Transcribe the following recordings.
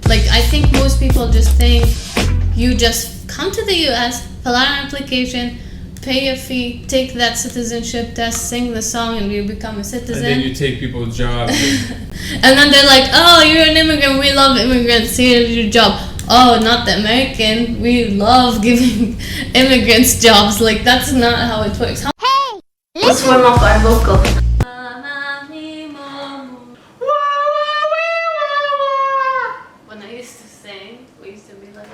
Like, I think most people just think you just come to the US, fill out an application, pay a fee, take that citizenship test, sing the song, and you become a citizen. And then you take people's jobs. And then they're like, oh, you're an immigrant, we love immigrants, here's your job. Oh, not the American, we love giving immigrants jobs. Like, that's not how it works. Hey, let's warm up our vocal. When I used to sing, we used to be like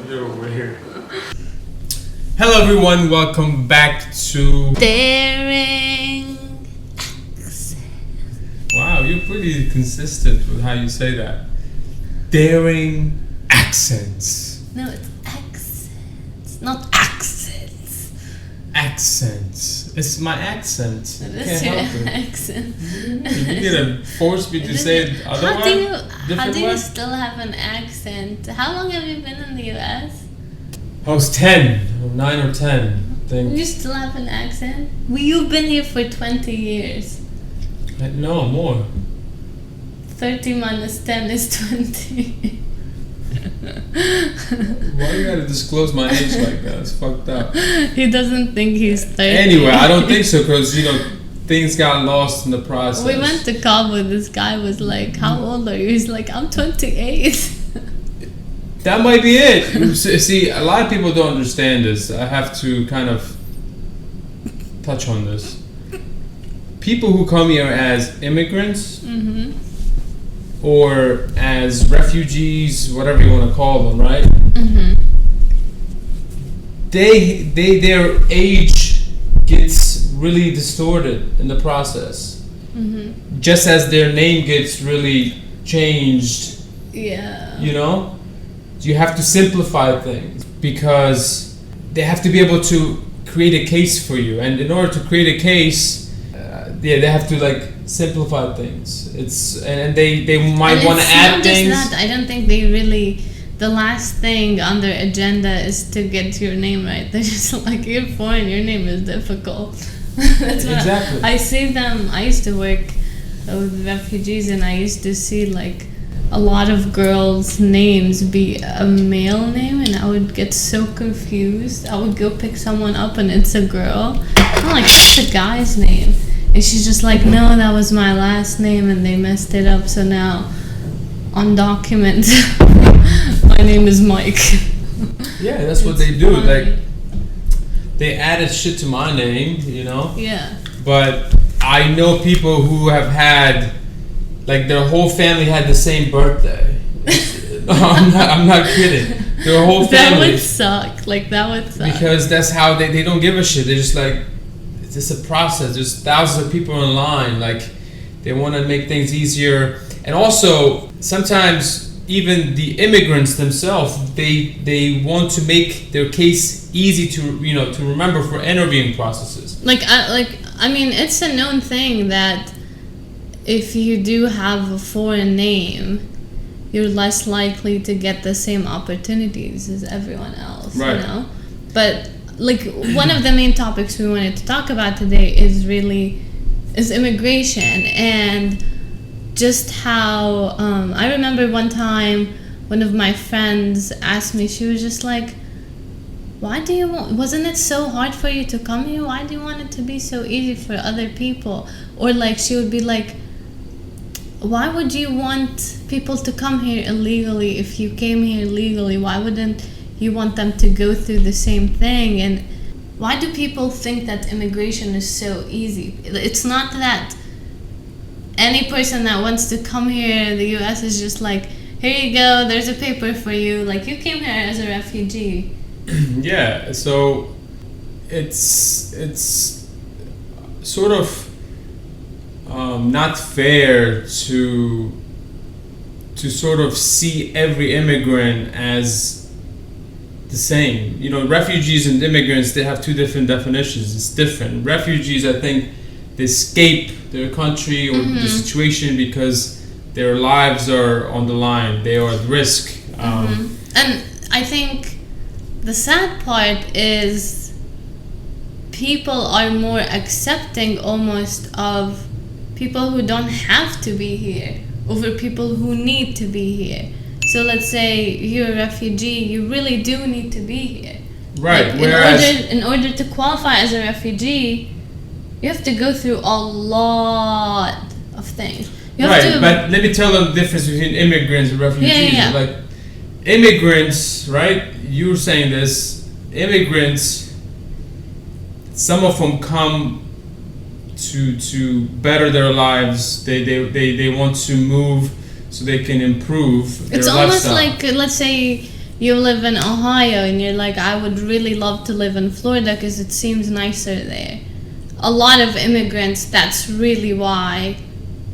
You're weird. Hello everyone, welcome back to daring accent. Wow, you're pretty consistent with how you say that. Daring accents. No, it's accents, not accents. Accents. It's my accent. It Can't is your help it. accent. You're gonna force me to say it otherwise? How do you still have an accent? How long have you been in the US? I was 10, or 9 or 10, I think. You still have an accent? You've been here for 20 years. No, more. 30 minus 10 is 20. Why you gotta disclose my age like that? It's fucked up. He doesn't think he's 30. Anyway, I don't think so, because, things got lost in the process. We went to Cabo. This guy was like, how old are you? He's like, I'm 28. That might be it. See, a lot of people don't understand this. I have to kind of touch on this. People who come here as immigrants or as refugees, whatever you want to call them, right? Their age gets really distorted in the process. Just as their name gets really changed. Yeah. You have to simplify things because they have to be able to create a case for you, and in order to create a case, they have to simplify things. And they might want to add things. Just that, I don't think they really. The last thing on their agenda is to get your name right. They're just like, you're foreign, your name is difficult. That's exactly. I see them. I used to work with refugees, and I used to see a lot of girls' names be a male name, and I would get so confused. I would go pick someone up and it's a girl. I'm like, what's the guy's name? And she's just like, no, that was my last name and they messed it up, so now on documents my name is Mike. Yeah, that's what they do. Funny. They added shit to my name, Yeah. But I know people who have had their whole family had the same birthday. No, I'm not kidding. Their whole family. That would suck. That would suck. Because that's how they don't give a shit. They're just it's just a process. There's thousands of people in line. They want to make things easier. And also, sometimes even the immigrants themselves, they want to make their case easy to remember for interviewing processes. I mean, it's a known thing that if you do have a foreign name, you're less likely to get the same opportunities as everyone else, right. But one of the main topics we wanted to talk about today is immigration, and just how I remember one time one of my friends asked me, she was just like, wasn't it so hard for you to come here? Why do you want it to be so easy for other people? Or she would be like, why would you want people to come here illegally if you came here legally? Why wouldn't you want them to go through the same thing? And why do people think that immigration is so easy? It's not that any person that wants to come here in the US is just like, here you go, there's a paper for you. You came here as a refugee. Yeah, so it's sort of not fair to sort of see every immigrant as the same. Refugees and immigrants, they have two different definitions. It's different. Refugees, I think, they escape their country or the situation because their lives are on the line. They are at risk. And I think the sad part is people are more accepting almost of people who don't have to be here, over people who need to be here. So let's say you're a refugee, you really do need to be here. Right. Like in order to qualify as a refugee, you have to go through a lot of things. Right, but let me tell them the difference between immigrants and refugees. Yeah. Like immigrants, right? You were saying this. Immigrants, some of them come to better their lives. They want to move so they can improve their It's lifestyle. almost like, let's say you live in Ohio and you're like, I would really love to live in Florida because it seems nicer there. A lot of immigrants, that's really why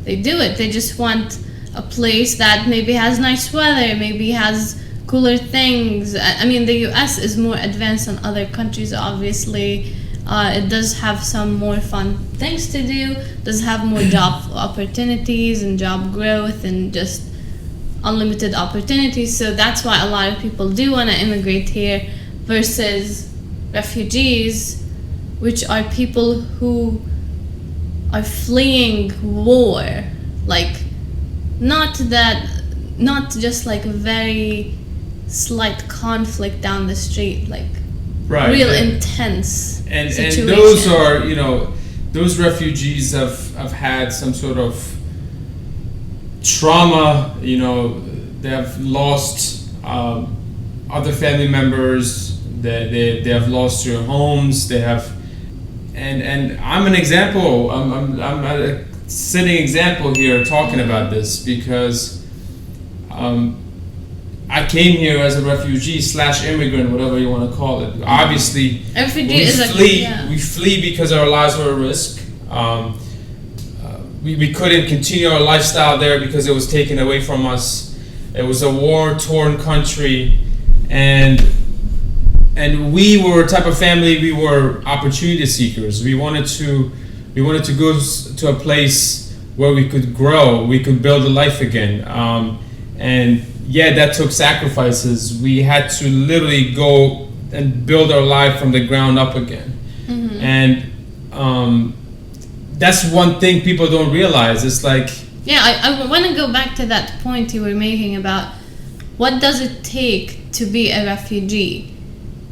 they do it. They just want a place that maybe has nice weather, maybe has cooler things. I mean, the US is more advanced than other countries, obviously. It does have some more fun things to do, does have more job opportunities and job growth and just unlimited opportunities. So that's why a lot of people do want to immigrate here versus refugees, which are people who are fleeing war. Like, not just like a very slight conflict down the street, like Right. real intense And situation. those are, those refugees have had some sort of trauma. They have lost other family members. They have lost their homes. They have, and I'm an example. I'm a sitting example here talking about this because I came here as a refugee / immigrant, whatever you want to call it. Obviously, Refugee is we flee because our lives were at risk. We couldn't continue our lifestyle there because it was taken away from us. It was a war-torn country, and we were a type of family. We were opportunity seekers. We wanted to go to a place where we could grow, we could build a life again, and yeah, that took sacrifices. We had to literally go and build our life from the ground up again. Mm-hmm. And that's one thing people don't realize. It's like, yeah, I want to go back to that point you were making about what does it take to be a refugee.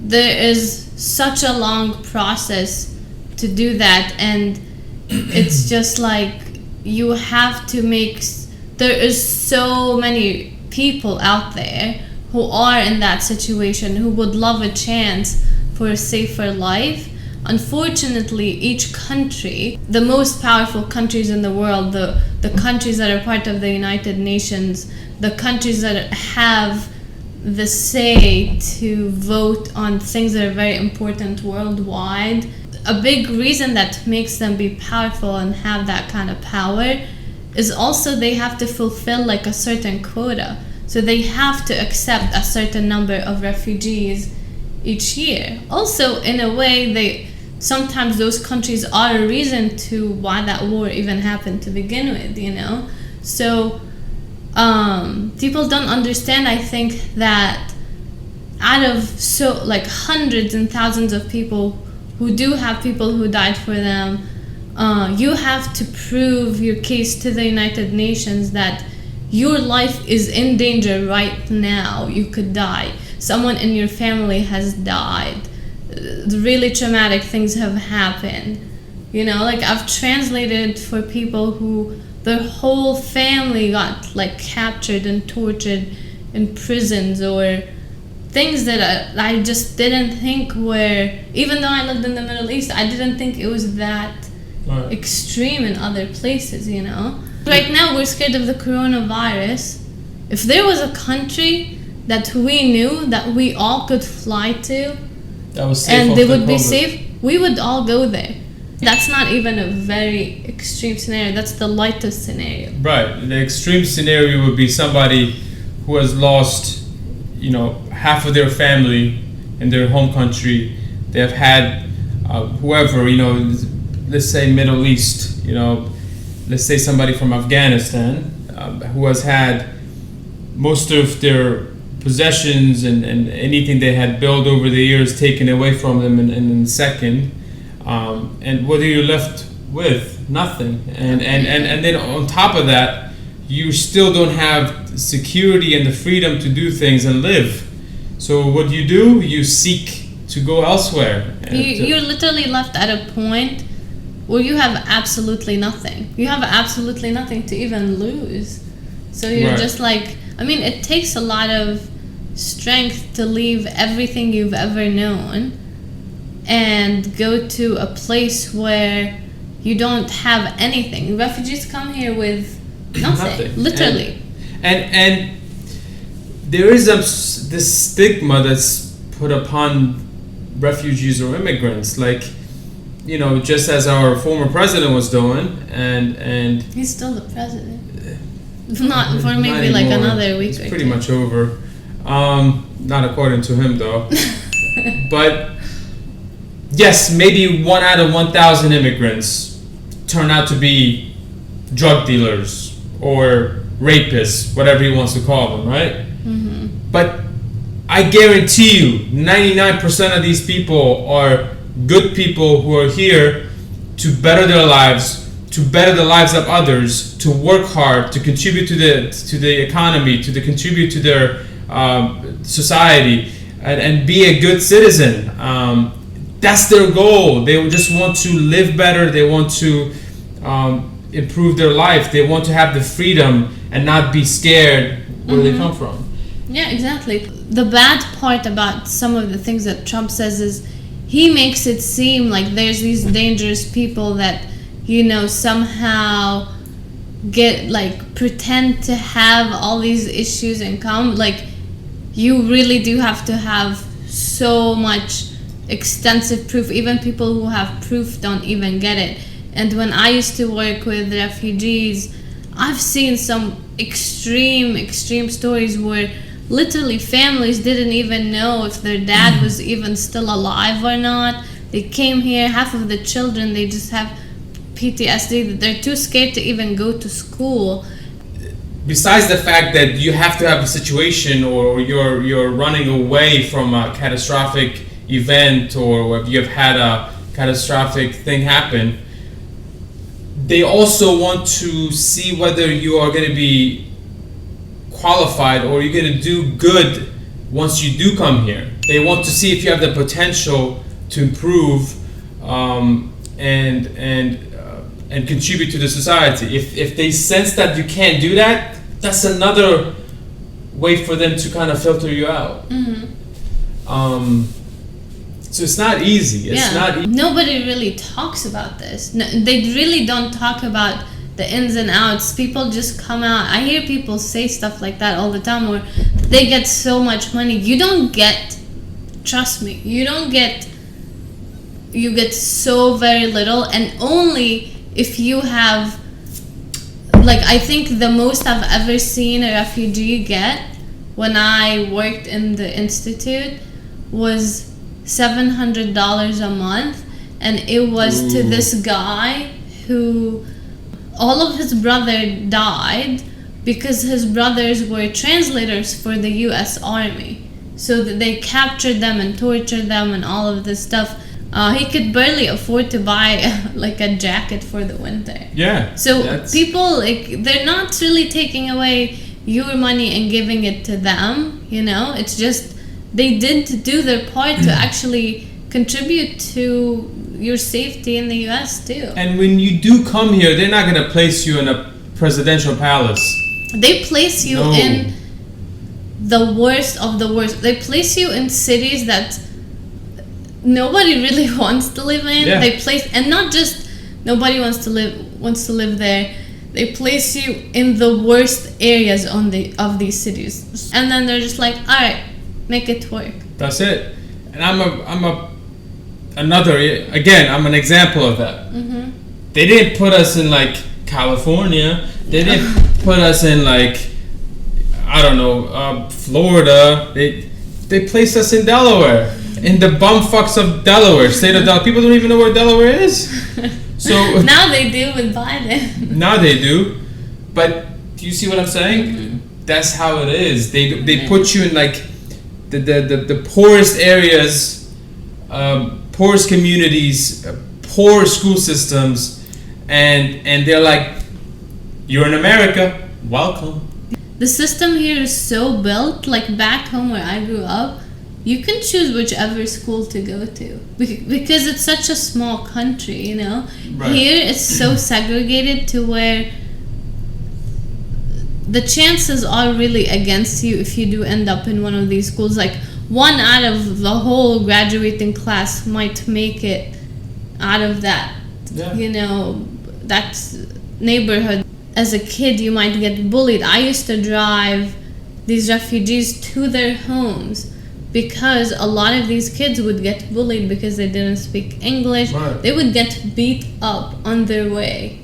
There is such a long process to do that, and it's just like you have to there is so many people out there who are in that situation, who would love a chance for a safer life. Unfortunately, each country, the most powerful countries in the world, the countries that are part of the United Nations, the countries that have the say to vote on things that are very important worldwide, a big reason that makes them be powerful and have that kind of power is also they have to fulfill like a certain quota. So they have to accept a certain number of refugees each year. Also, in a way, sometimes those countries are a reason to why that war even happened to begin with, So people don't understand, I think, that out of hundreds and thousands of people who do have people who died for them, you have to prove your case to the United Nations that your life is in danger right now. You could die. Someone in your family has died. Really traumatic things have happened. I've translated for people who their whole family got captured and tortured in prisons, or things that I just didn't think were, even though I lived in the Middle East, I didn't think it was that extreme in other places, Right now we're scared of the coronavirus. If there was a country that we knew that we all could fly to that was safe and they would be safe, we would all go there. That's not even a very extreme scenario. That's the lightest scenario. Right. The extreme scenario would be somebody who has lost, half of their family in their home country. They have had whoever, let's say Middle East, let's say somebody from Afghanistan who has had most of their possessions and anything they had built over the years taken away from them in a second. And what are you left with? Nothing. And then on top of that, you still don't have security and the freedom to do things and live. So what do? You seek to go elsewhere. You're literally left at a point where you have absolutely nothing. You have absolutely nothing to even lose. So you're Right. just like, I mean, it takes a lot of strength to leave everything you've ever known and go to a place where you don't have anything. Refugees come here with nothing. Literally. And there is this stigma that's put upon refugees or immigrants, like, you know, just as our former president was doing, and He's still the president. Not for maybe not like anymore. another week It's or pretty two. much over. Not according to him though. But yes, maybe 1 out of 1,000 immigrants turn out to be drug dealers or rapists, whatever he wants to call them, right? Mm-hmm. But I guarantee you, 99% of these people are good people who are here to better their lives, to better the lives of others, to work hard, to contribute to the economy, to contribute to their society, and be a good citizen. That's their goal. They just want to live better. They want to improve their life. They want to have the freedom and not be scared where they come from. Yeah, exactly. The bad part about some of the things that Trump says is he makes it seem like there's these dangerous people that, you know, somehow get like pretend to have all these issues and come. Like, you really do have to have so much extensive proof. Even people who have proof don't even get it. And when I used to work with refugees, I've seen some extreme stories where literally families didn't even know if their dad was even still alive or not. They came here, half of the children, they just have PTSD. They're too scared to even go to school. Besides the fact that you have to have a situation, or you're running away from a catastrophic event, or if you've had a catastrophic thing happen, they also want to see whether you are going to be qualified or you're going to do good once you do come here. They want to see if you have the potential to improve and contribute to the society. If they sense that you can't do that, that's another way for them to kind of filter you out. So it's not easy. It's not Nobody really talks about this. No, they really don't talk about the ins and outs. People just come out. I hear people say stuff like that all the time, where they get so much money. You don't get, trust me, you get so very little, and only if you have, like, I think the most I've ever seen a refugee get when I worked in the institute was $700 a month, and it was to this guy who all of his brother died because his brothers were translators for the US Army, so that they captured them and tortured them and all of this stuff. He could barely afford to buy like a jacket for the winter. Yeah. So people, like, they're not really taking away your money and giving it to them, you know? It's just they did do their part to actually contribute to your safety in the US too. And when you do come here, they're not going to place you in a presidential palace. They place you in the worst of the worst. They place you in cities that nobody really wants to live in. Yeah. They place, and not just nobody wants to live there. They place you in the worst areas of these cities, and then they're just like, all right, make it work. That's it. And I'm an example of that. Mm-hmm. They didn't put us in like California. They didn't put us in like, I don't know, Florida. They placed us in Delaware, in the bumfucks of Delaware, state of Delaware. People don't even know where Delaware is. So now they do with Biden. Now they do, but do you see what I'm saying? Mm-hmm. That's how it is. They put you in like the poorest areas, poorest communities, poor school systems, and they're like, you're in America, welcome. The system here is so built, like back home where I grew up, you can choose whichever school to go to because it's such a small country, you know. Right. Here it's so segregated to where the chances are really against you if you do end up in one of these schools. Like one out of the whole graduating class might make it out of that, you know, that neighborhood. As a kid, you might get bullied. I used to drive these refugees to their homes because a lot of these kids would get bullied because they didn't speak English. Right. They would get beat up on their way.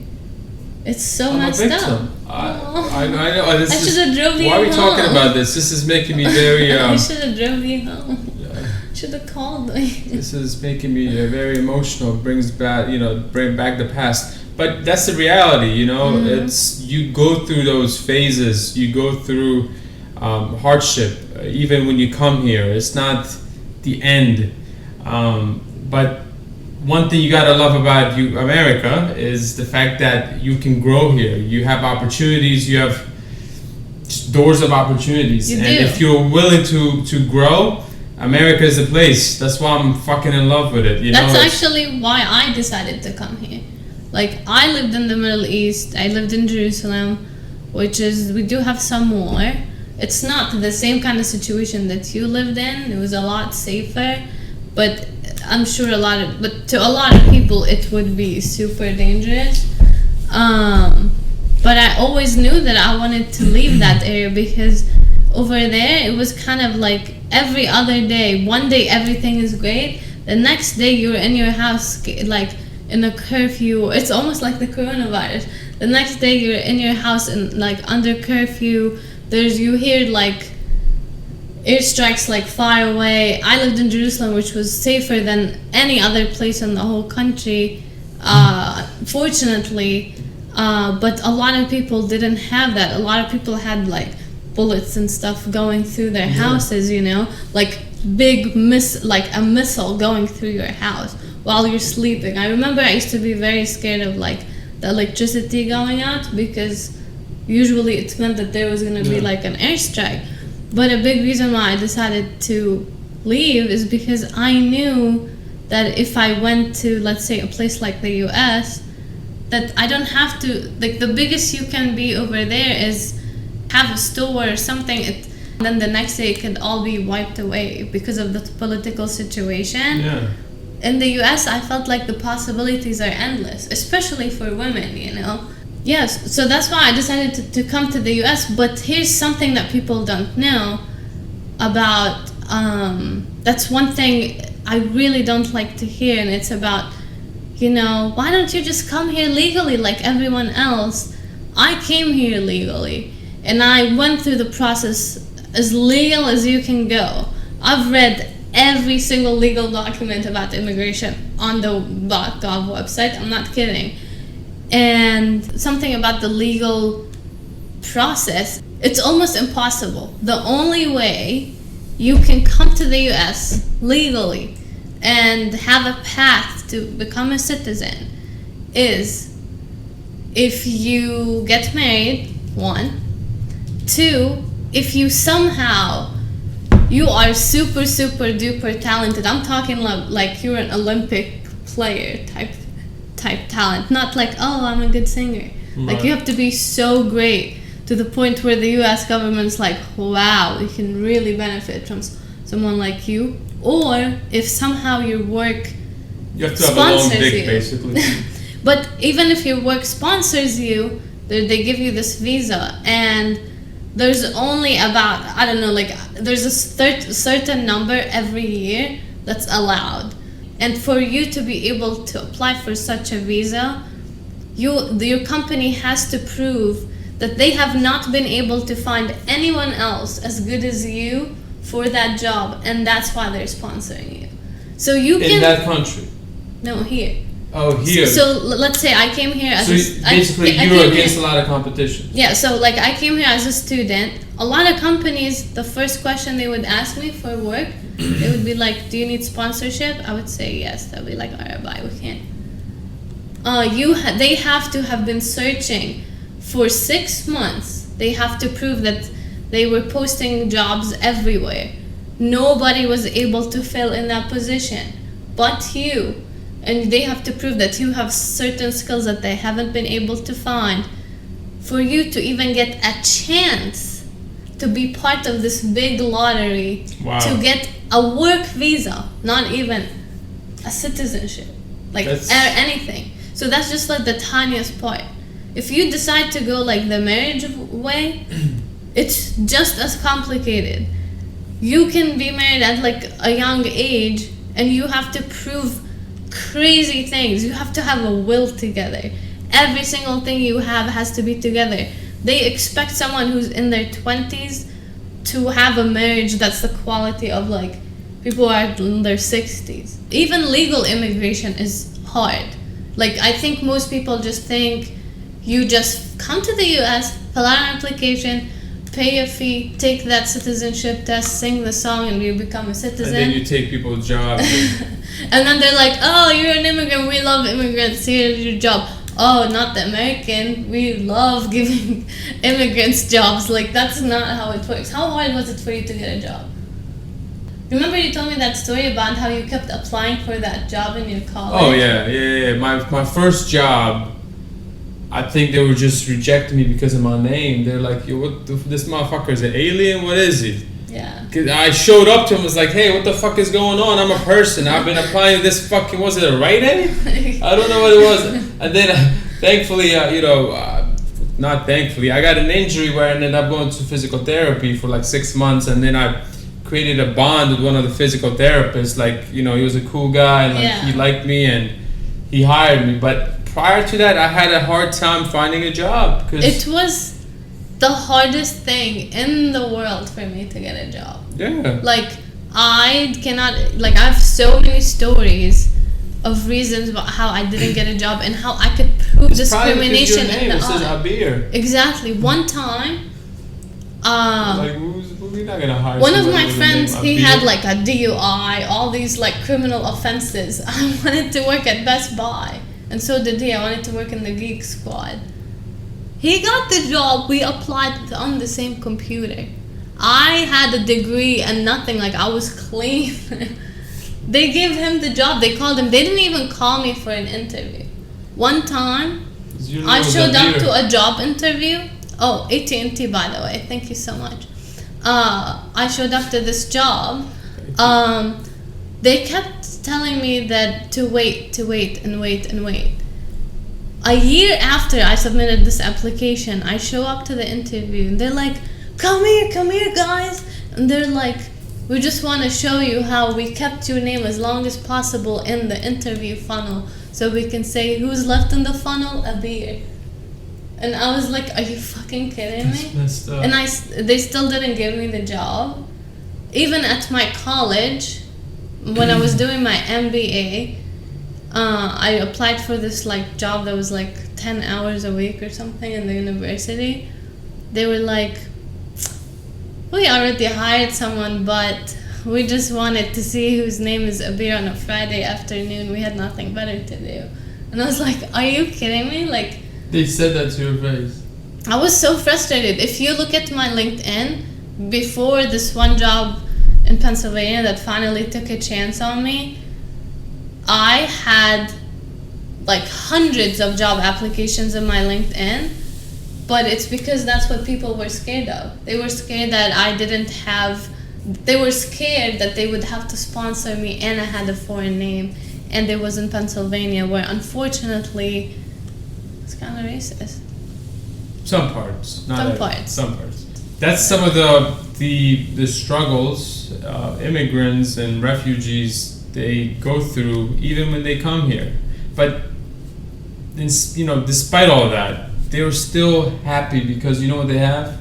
It's so messed up. I know. This I is- should have drove you Why are we home. talking about this? This is making me very. I should have drove you home. Yeah. Should have called me. This is making me very emotional. Brings back, bring back the past. But that's the reality, you know. Mm-hmm. It's you go through those phases. You go through hardship, even when you come here. It's not the end. But one thing you gotta love about America, is the fact that you can grow here. You have opportunities. You have doors of opportunities, You and do. if you're willing to grow, America is the place. That's why I'm fucking in love with it. That's it's- actually why I decided to come here. Like, I lived in the Middle East. I lived in Jerusalem, which is, we do have some war. It's not the same kind of situation that you lived in. It was a lot safer, but I'm sure but to a lot of people, it would be super dangerous. But I always knew that I wanted to leave that area because over there, it was kind of like every other day. One day, everything is great. The next day, you're in your house, like, in a curfew. It's almost like the coronavirus. The next day you're in your house and like under curfew. You hear like airstrikes like far away. I lived in Jerusalem, which was safer than any other place in the whole country, fortunately. But a lot of people didn't have that. A lot of people had like bullets and stuff going through their houses, you know, like like a missile going through your house while you're sleeping. I remember I used to be very scared of like the electricity going out because usually it meant that there was going to be like an airstrike. But a big reason why I decided to leave is because I knew that if I went to, let's say, a place like the US, that I don't have to, like, the biggest you can be over there is have a store or something, and then the next day it could all be wiped away because of the political situation. Yeah. In the US, I felt like the possibilities are endless, especially for women, you know? Yes, so that's why I decided to come to the US, but here's something that people don't know about, that's one thing I really don't like to hear, and it's about, you know, why don't you just come here legally like everyone else? I came here legally, and I went through the process as legal as you can go. I've read every single legal document about immigration on the .gov website. I'm not kidding. And something about the legal process, it's almost impossible. The only way you can come to the US legally and have a path to become a citizen is if you get married, 1. 2, if you somehow, you are super duper talented. I'm talking like you're an Olympic player type talent, not like, oh, I'm a good singer. Right. Like, you have to be so great to the point where the US government's like, wow, we can really benefit from someone like you. Or if somehow your work You have to have a long sponsors dick, you. basically. But even if your work sponsors you, they give you this visa, and there's only about, I don't know, like, there's a certain number every year that's allowed. And for you to be able to apply for such a visa, your company has to prove that they have not been able to find anyone else as good as you for that job, and that's why they're sponsoring you. So you can... In that country. No, here. Oh, here. So let's say I came here as So basically, I you were came against here- a lot of competition. Yeah, so like I came here as a student. A lot of companies, the first question they would ask me for work, they would be like, do you need sponsorship? I would say yes. They'll be like, all right, bye, we can't. They have to have been searching for 6 months they have to prove that they were posting jobs everywhere. Nobody was able to fill in that position but you. And they have to prove that you have certain skills that they haven't been able to find for you to even get a chance to be part of this big lottery. Wow. To get a work visa, not even a citizenship, like anything. So that's just like the tiniest part. If you decide to go like the marriage way, it's just as complicated. You can be married at like a young age and you have to prove crazy things. You have to have a will together. Every single thing you have has to be together. They expect someone who's in their 20s to have a marriage that's the quality of like people who are in their 60s. Even legal immigration is hard. Like, I think most people just think you just come to the US, fill out an application, pay a fee, take that citizenship test, sing the song, and you become a citizen. And then you take people's jobs. And then they're like, oh, you're an immigrant, we love immigrants, here's your job. Oh, not the American, we love giving immigrants jobs. Like, that's not how it works. How hard was it for you to get a job? Remember you told me that story about how you kept applying for that job in your college? Oh, yeah. My first job, I think they were just rejecting me because of my name. They're like, yo, this motherfucker is an alien? What is he? Yeah. Cause I showed up to him, was like, hey, what the fuck is going on? I'm a person. I've been applying to this fucking, was it a Rite Aid? I don't know what it was. And then, thankfully, not thankfully, I got an injury where I ended up going to physical therapy for like 6 months, and then I created a bond with one of the physical therapists. Like, he was a cool guy, and like he liked me, and he hired me. But prior to that, I had a hard time finding a job. It was the hardest thing in the world for me to get a job. Yeah. Like, I cannot, like, I have so many stories of reasons about how I didn't get a job and how I could prove discrimination in the Abir. Exactly. One time, we're not gonna hire one of my friends, he had like a DUI, all these like criminal offenses. I wanted to work at Best Buy, and so did he. I wanted to work in the Geek Squad. He got the job. We applied on the same computer. I had a degree and nothing. Like, I was clean. They gave him the job. They called him. They didn't even call me for an interview. One time, I showed up to a job interview. Oh, AT&T, by the way. Thank you so much. I showed up to this job. They kept telling me that to wait. A year after I submitted this application, I show up to the interview and they're like, come here guys. And they're like, we just want to show you how we kept your name as long as possible in the interview funnel so we can say who's left in the funnel, Abir. And I was like, are you fucking kidding me? That's messed up. And they still didn't give me the job. Even at my college, when I was doing my MBA, I applied for this like job that was like 10 hours a week or something in the university. They were like, we already hired someone, but we just wanted to see whose name is Abir on a Friday afternoon. We had nothing better to do. And I was like, are you kidding me? Like, they said that to your face. I was so frustrated. If you look at my LinkedIn, before this one job in Pennsylvania that finally took a chance on me, I had like hundreds of job applications in my LinkedIn, but it's because that's what people were scared of. They were scared that they were scared that they would have to sponsor me and I had a foreign name and it was in Pennsylvania, where unfortunately it's kind of racist. Some parts. Some parts. That's some of the struggles immigrants and refugees they go through even when they come here. But despite all that, they were still happy because you know what they have?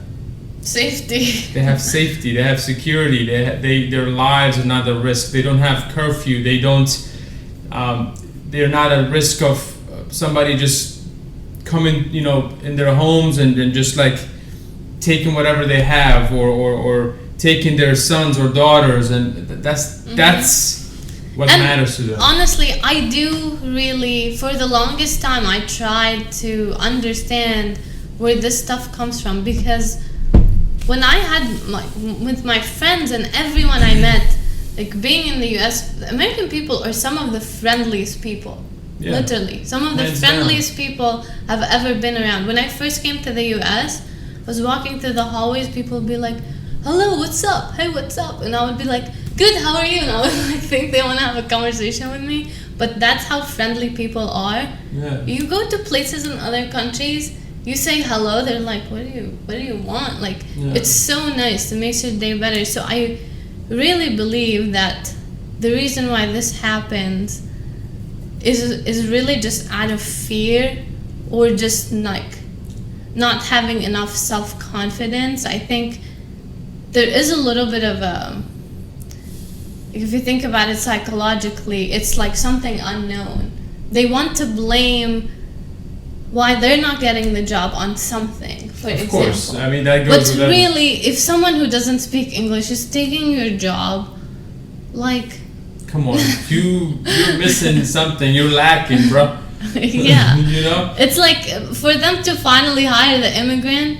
Safety. They have safety. They have security. Their lives are not at risk. They don't have curfew. They don't. They're not at risk of somebody just coming, in their homes and just like taking whatever they have or taking their sons or daughters, and that's what matters to them. Honestly, I do really, for the longest time, I tried to understand where this stuff comes from, because when I had with my friends and everyone I met, like being in the US, American people are some of the friendliest people. Yeah. Literally, some of the friendliest people I've ever been around. When I first came to the US, I was walking through the hallways, people would be like, hello, what's up? Hey, what's up? And I would be like, good, how are you? And I would like think they want to have a conversation with me. But that's how friendly people are. Yeah. You go to places in other countries, you say hello, they're like, what do you want? Like, it's so nice. It makes your day better. So I really believe that the reason why this happens is really just out of fear, or just like not having enough self-confidence. I think there is a little bit of a, if you think about it psychologically, it's like something unknown. They want to blame why they're not getting the job on something, for example. Of course, I mean, that goes But really, if someone who doesn't speak English is taking your job, like... Come on, you're missing something, you're lacking, bro. Yeah. You know? It's like, for them to finally hire the immigrant,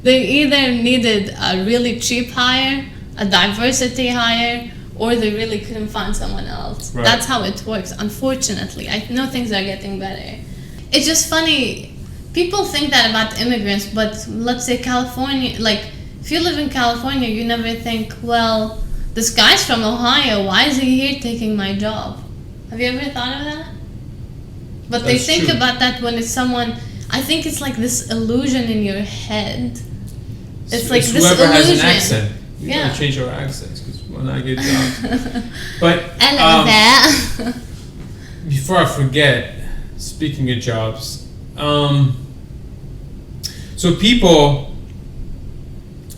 they either needed a really cheap hire, a diversity hire, or they really couldn't find someone else. Right. That's how it works, unfortunately. I know things are getting better. It's just funny, people think that about immigrants, but let's say California, like, if you live in California, you never think, well, this guy's from Ohio, why is he here taking my job? Have you ever thought of that? But they think about that when it's someone, I think it's like this illusion in your head. It's like this whoever illusion. Has an accent. You gotta change our accents, because when I get jobs. But I love that. Before I forget, speaking of jobs, so people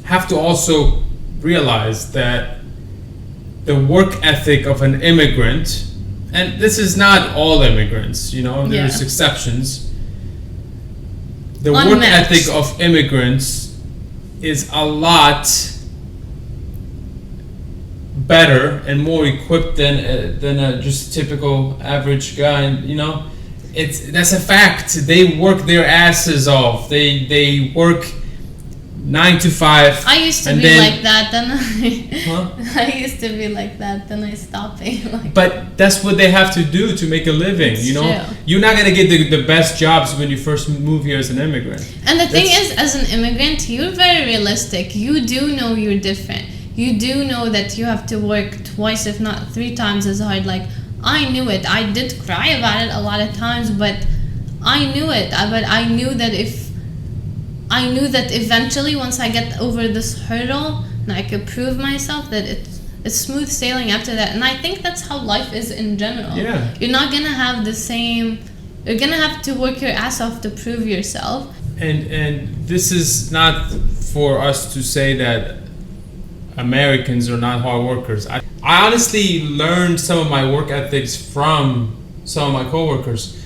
have to also realize that the work ethic of an immigrant, and this is not all immigrants, you know, there's exceptions. The work ethic of immigrants is a lot better and more equipped than a just typical average guy, and you know, that's a fact. They work their asses off. They work 9 to 5. I used to be like that, then I used to be like that, then I stopped being like But that's what they have to do to make a living, you know? True. You're not gonna get the best jobs when you first move here as an immigrant. And the thing is, as an immigrant, you're very realistic. You do know you're different. You do know that you have to work twice, if not 3 times as hard. Like, I knew it. I did cry about it a lot of times, but I knew it. But I knew that eventually, once I get over this hurdle and I could prove myself, that it's smooth sailing after that. And I think that's how life is in general. Yeah. You're not gonna have the same. You're gonna have to work your ass off to prove yourself. And this is not for us to say that Americans are not hard workers. I honestly learned some of my work ethics from some of my coworkers.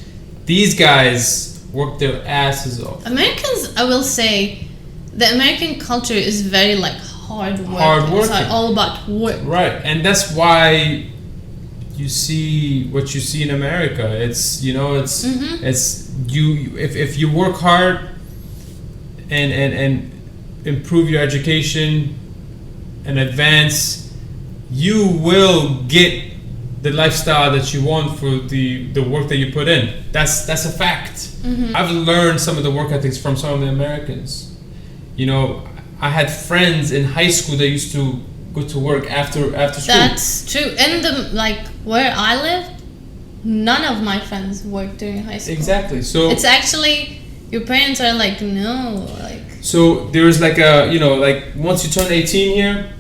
These guys work their asses off. Americans, I will say, the American culture is very like hard work. It's like all about work. Right, and that's why you see what you see in America. It's, you know, it's you if you work hard and improve your education and advance, you will get the lifestyle that you want for the work that you put in. That's a fact. I've learned some of the work ethics from some of the Americans. You know, I had friends in high school that used to go to work after school. That's true. In the where I lived, none of my friends worked during high school. Exactly. So it's actually, your parents are like, no, like. So there's like a, you know, like once you turn 18 here,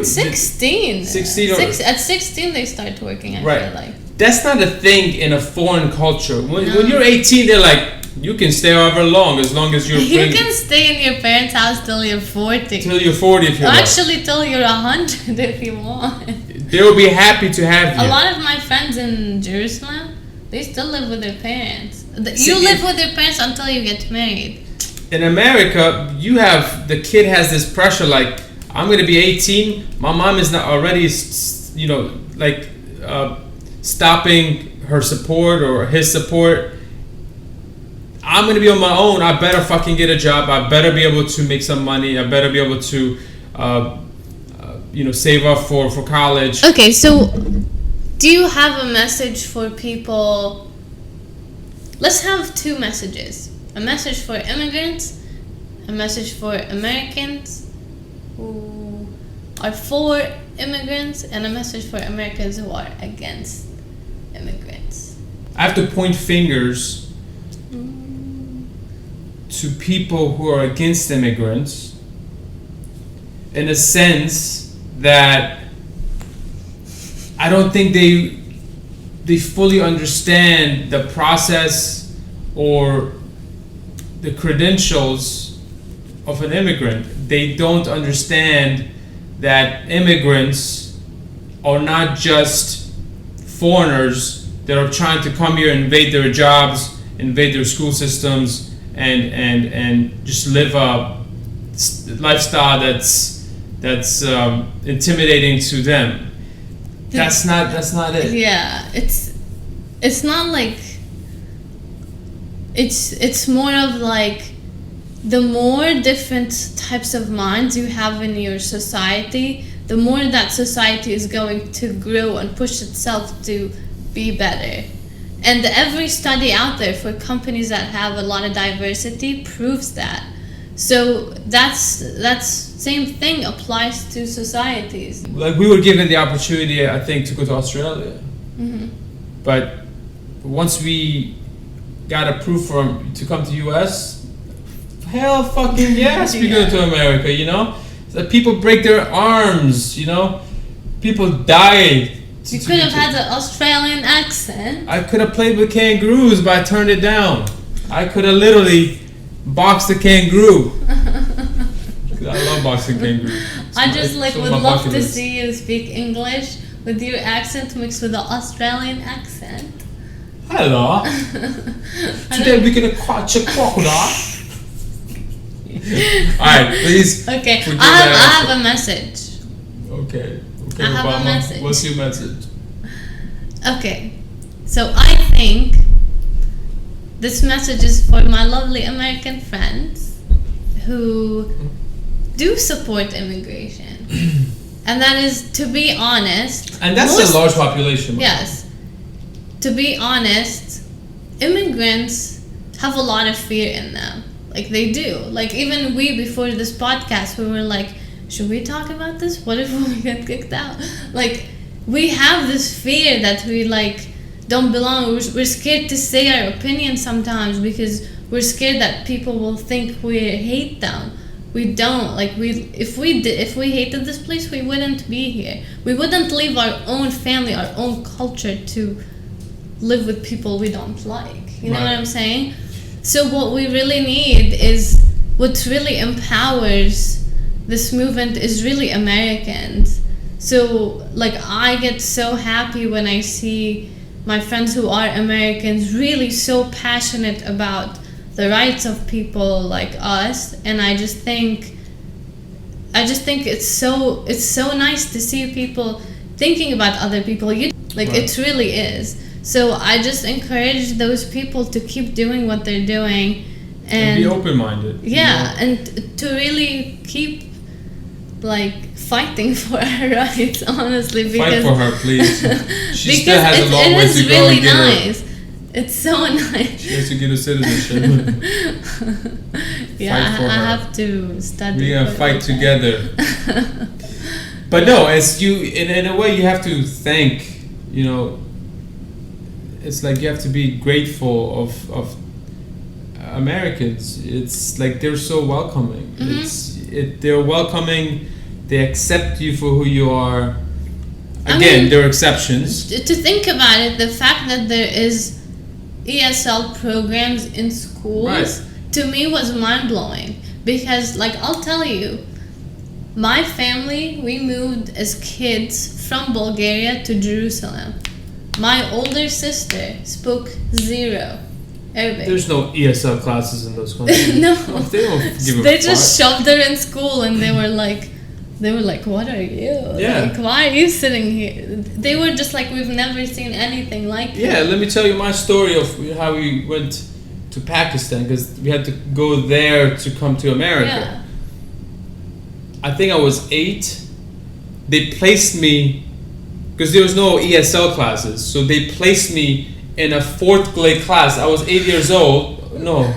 16. At 16 they start working, I feel like. That's not a thing in a foreign culture. When you're 18, they're like, you can stay however long as you're You can stay in your parents' house till you're 40. Till you're 40 if you want. Actually, till you're 100 if you want. They will be happy to have you. A lot of my friends in Jerusalem, they still live with their parents. You live with your parents until you get married. In America, the kid has this pressure like, I'm going to be 18. My mom is not already, you know, like stopping her support or his support. I'm gonna be on my own. I better fucking get a job. I better be able to make some money. I better be able to, save up for college. Okay, so do you have a message for people? Let's have two messages. A message for immigrants, a message for Americans who are for immigrants, and a message for Americans who are against immigrants. I have to point fingers to people who are against immigrants in a sense that I don't think they fully understand the process or the credentials of an immigrant. They don't understand that immigrants are not just foreigners that are trying to come here and invade their jobs, invade their school systems, and just live a lifestyle that's intimidating to them. That's not it. Yeah, it's not like it's more of like the more different types of minds you have in your society, the more that society is going to grow and push itself to be better. And every study out there for companies that have a lot of diversity proves that. So that's same thing applies to societies. Like we were given the opportunity, I think, to go to Australia. Mm-hmm. But once we got approved to come to US, hell fucking yes, we go to America, So people break their arms, People die. You could have had an Australian accent. I could have played with kangaroos, but I turned it down. I could have literally boxed a kangaroo. I love boxing kangaroos. I just would love to see you speak English with your accent mixed with the Australian accent. Hello. Today we're gonna catch a crocodile. Alright, please. Okay, I have a message. Okay. I have a message. What's your message? Okay, so I think this message is for my lovely American friends who do support immigration. And that is, to be honest... And that's a large population. Yes. To be honest, immigrants have a lot of fear in them. Like, they do. Like, even we, before this podcast, we were like, should we talk about this? What if we get kicked out? Like, we have this fear that we, don't belong. We're scared to say our opinion sometimes because we're scared that people will think we hate them. We don't. Like, if we hated this place, we wouldn't be here. We wouldn't leave our own family, our own culture to live with people we don't like. You know what I'm saying? So what we really need is, what really empowers this movement is really Americans. So, I get so happy when I see my friends who are Americans really so passionate about the rights of people like us, and I just think it's so nice to see people thinking about other people. It really is. So I just encourage those people to keep doing what they're doing and be open-minded. Yeah, and to really keep fighting for our rights, honestly, because fight for her, please. She still has a long way to go. Really nice. It's so nice. She has to get a citizenship. Yeah, I have to study. We're gonna fight together. But no, as you in a way you have to thank. It's like you have to be grateful of Americans. It's like they're so welcoming. Mm-hmm. They're welcoming. They accept you for who you are. Again, there are exceptions. To think about it, the fact that there is ESL programs in schools, to me was mind-blowing. Because, I'll tell you, my family, we moved as kids from Bulgaria to Jerusalem. My older sister spoke zero Arabic. There's no ESL classes in those countries. No. They don't give a They just shoved her in school, and they were like, what are you? Yeah. Why are you sitting here? They were just like, we've never seen anything like Yeah, let me tell you my story of how we went to Pakistan because we had to go there to come to America. Yeah. I think I was 8. They placed me because there was no ESL classes, so they placed me in a 4th grade class. I was 8 years old. No,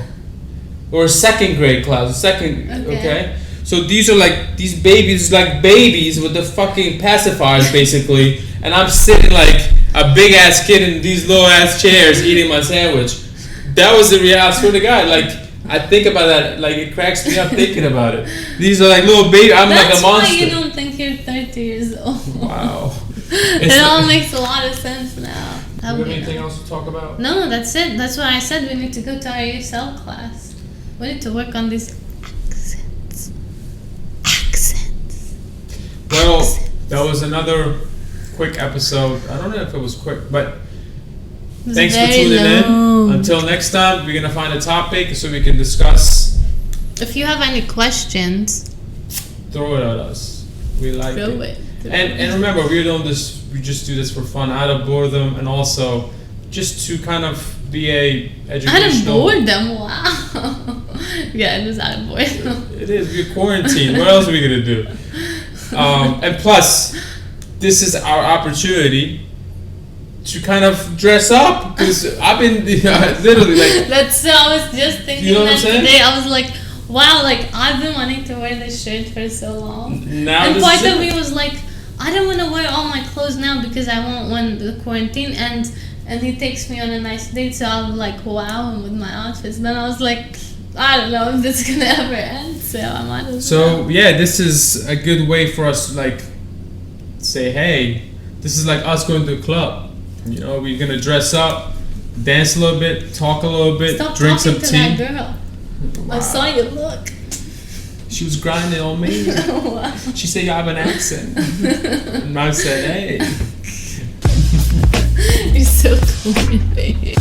or a 2nd grade class. Okay. So these are like these babies, like babies with the fucking pacifiers, basically, and I'm sitting like a big ass kid in these low ass chairs eating my sandwich. That was the reality. I swear to God, like I think about that, like it cracks me up thinking about it. These are like little babies. I'm like a monster. That's why you don't think you're 30 years old. Wow. It all makes a lot of sense now. Do you have anything else to talk about? No, that's it. That's why I said we need to go to our ESL class. We need to work on these accents. Well, that was another quick episode. I don't know if it was quick, but thanks for tuning in. Until next time, we're going to find a topic so we can discuss. If you have any questions, throw it at us. We like throw it. it. And remember, we're doing this. We just do this for fun, out of boredom, and also just to kind of be a educational. Out of boredom, wow. Yeah, it is out of boredom. It is. We're quarantined. What else are we gonna do? And plus, this is our opportunity to kind of dress up because I've been literally like. That's. I was just thinking You know what that I'm saying? today. I was like, wow, like I've been wanting to wear this shirt for so long. Now And this part is of it. me was like, I don't want to wear all my clothes now because I won't want the quarantine. And he takes me on a nice date, so I was like, wow, and with my outfits. Then I was like, I don't know if this is gonna ever end, so I might as well. So yeah, this is a good way for us to like say, hey, this is like us going to the club. You know, we're gonna dress up, dance a little bit, talk a little bit, Stop drink some talking to tea. that girl. Wow. I saw you look. She was grinding on me. Wow. She said, you have an accent. And I said, hey. You're so cool, baby.